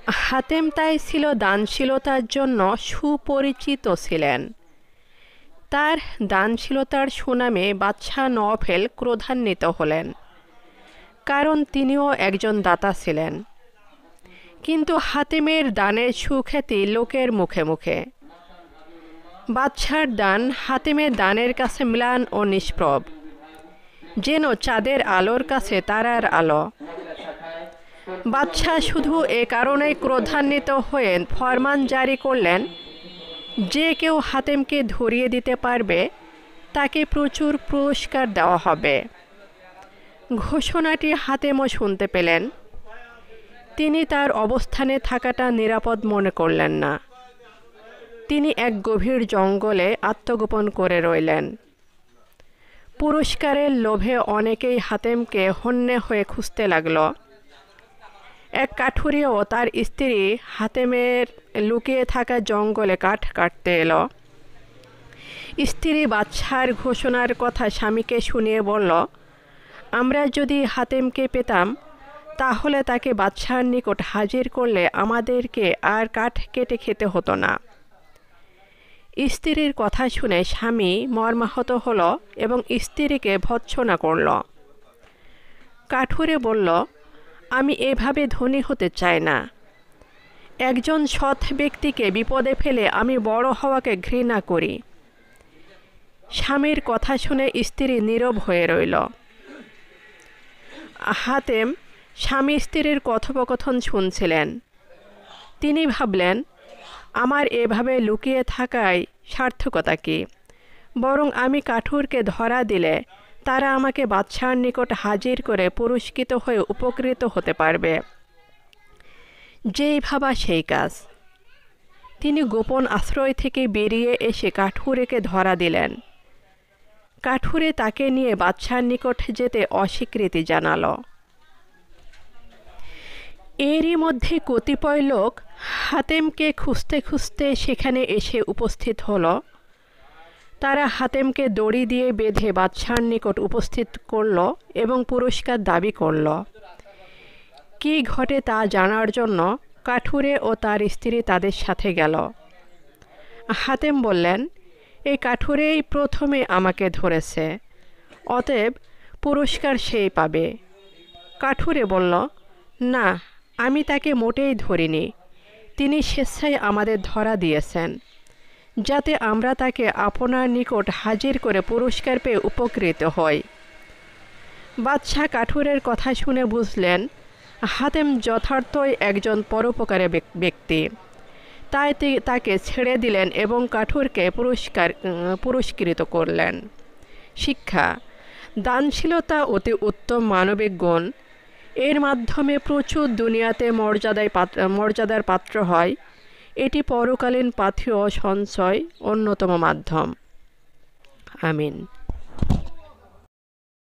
হাতেম তাই ছিল দানশীলতার জন্য সুপরিচিত ছিলেন। তার দানশীলতার সুনামে বাদশাহ নওফেল ক্রোধান্বিত হলেন, কারণ তিনিও একজন দাতা ছিলেন। কিন্তু হাতেমের দানের সুখ্যাতি লোকের মুখে মুখে। বাদশাহর দান হাতেমের দানের কাছে ম্লান ও নিষ্প্রভ, যেন চাঁদের আলোর কাছে তারার আলো। বাদশাহ শুধু এ কারণেই ক্রোধান্বিত হয়ে ফরমান জারি করলেন, যে কেউ হাতেমকে ধরিয়ে দিতে পারবে তাকে প্রচুর পুরস্কার দেওয়া হবে। ঘোষণাটি হাতেমও শুনতে পেলেন। তিনি তার অবস্থানে থাকাটা নিরাপদ মনে করলেন না। তিনি এক গভীর জঙ্গলে আত্মগোপন করে রইলেন। পুরস্কারের লোভে অনেকেই হাতেমকে হন্যে হয়ে খুঁজতে লাগল। এক কাঠুরিও তার স্ত্রী হাতেমের লুকিয়ে থাকা জঙ্গলে কাঠ কাটতে এলো। স্ত্রী বাদশার ঘোষণার কথা স্বামীকে শুনিয়ে বলল, আমরা যদি হাতেমকে পেতাম তাহলে তাকে বাদশার নিকট হাজির করলে আমাদেরকে আর কাঠ কেটে খেতে হতো না। স্ত্রীর কথা শুনে স্বামী মর্মাহত হল এবং স্ত্রীকে ভর্ৎসনা করল। কাঠুরে বলল, আমি এভাবে ধনী হতে চাই না। একজন সৎ ব্যক্তিকে বিপদে ফেলে আমি বড় হওয়াকে ঘৃণা করি। স্বামীর কথা শুনে স্ত্রী নীরব হয়ে রইল। হাতেম স্বামী স্ত্রীর কথোপকথন শুনছিলেন। তিনি ভাবলেন, আমার এভাবে লুকিয়ে থাকায় সার্থকতা কি? বরং আমি কাঠুরকে ধরা দিলে তারা আমাকে বাদশার নিকট হাজির করে পুরস্কৃত হয়ে উপকৃত হতে পারবে। যেই ভাবা সেই কাজ। তিনি গোপন আশ্রয় থেকে বেরিয়ে এসে কাঠুরেকে ধরা দিলেন। কাঠুরে তাকে নিয়ে বাদশার নিকট যেতে অস্বীকৃতি জানালো। এরই মধ্যে কতিপয় লোক হাতেমকে খুঁজতে খুঁজতে সেখানে এসে উপস্থিত হলো। তারা হাতেমকে দড়ি দিয়ে বেঁধে বাদশার নিকট উপস্থিত করল এবং পুরস্কার দাবি করল। কি ঘটে তা জানার জন্য কাঠুরে ও তার স্ত্রী তাদের সাথে গেল। হাতেম বললেন, এই কাঠুরেই প্রথমে আমাকে ধরেছে, অতএব পুরস্কার সেই পাবে। কাঠুরে বলল, না, আমি তাকে মোটেই ধরিনি। তিনি স্বেচ্ছায় আমাদের ধরা দিয়েছেন, যাতে আমরা তাকে আপনার নিকট হাজির করে পুরস্কার পেয়ে উপকৃত হই। বাদশাহ কাঠুরের কথা শুনে বুঝলেন হাতেম যথার্থই একজন পরোপকারী ব্যক্তি। তাই তাকে ছেড়ে দিলেন এবং কাঠুরকে পুরস্কৃত করলেন। শিক্ষা: দানশীলতা অতি উত্তম মানবিক গুণ। এর মাধ্যমে প্রচুর দুনিয়াতে মর্যাদার পাত্র হয়। এটি পরকালীন পাথেয় সঞ্চয় অন্যতম মাধ্যম। আমিন।